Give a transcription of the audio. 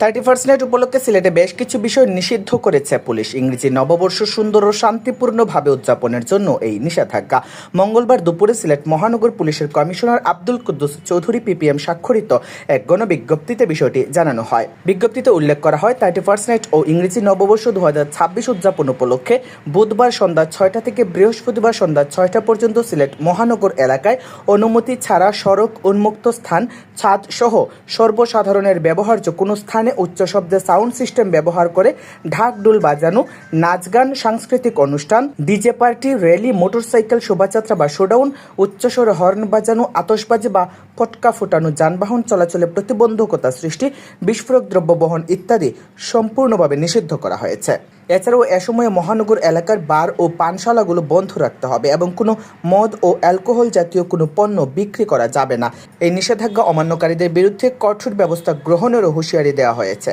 31st night উপলক্ষে সিলেটে বেশ কিছু বিষয় নিষিদ্ধ করেছে পুলিশ। ইংরেজি নববর্ষ সুন্দর ও শান্তিপূর্ণভাবে উদযাপনের জন্য এই নিষেধাজ্ঞা। মঙ্গলবার দুপুরে সিলেট মহানগর পুলিশের কমিশনার আব্দুল কুদ্দুস চৌধুরী পিপিএম স্বাক্ষরিত এক গণবিজ্ঞপ্তিতে বিষয়টি জানানো হয়। বিজ্ঞপ্তিতে উল্লেখ করা হয়, 31st নাইট ও ইংরেজি নববর্ষ 2026 উদযাপন উপলক্ষে বুধবার সন্ধ্যা 6টা থেকে বৃহস্পতিবার সন্ধ্যা 6টা পর্যন্ত সিলেট মহানগর এলাকায় অনুমতি ছাড়া সড়ক, উন্মুক্ত স্থান, ছাদ সহ সর্বসাধারণের ব্যবহার্য কোনো স্থানে উচ্চ শব্দে সাউন্ড সিস্টেম ব্যবহার করে ঢাক ঢোল বাজানো, নাচ গান, সাংস্কৃতিক অনুষ্ঠান, ডিজে পার্টি, র্যালি, মোটরসাইকেল শোভাযাত্রা বা শোডাউন, উচ্চস্বরে হর্ন বাজানো, আতশবাজি বা পটকা ফোটানো, যানবাহন চলাচলে প্রতিবন্ধকতা সৃষ্টি, বিস্ফোরক দ্রব্য বহন ইত্যাদি সম্পূর্ণভাবে নিষিদ্ধ করা হয়েছে। এছাড়াও এ সময়ে মহানগর এলাকার বার ও পানশালাগুলো বন্ধ রাখতে হবে এবং কোনো মদ ও অ্যালকোহল জাতীয় কোনো পণ্য বিক্রি করা যাবে না। এই নিষেধাজ্ঞা অমান্যকারীদের বিরুদ্ধে কঠোর ব্যবস্থা গ্রহণেরও হুঁশিয়ারি দেওয়া হয়েছে।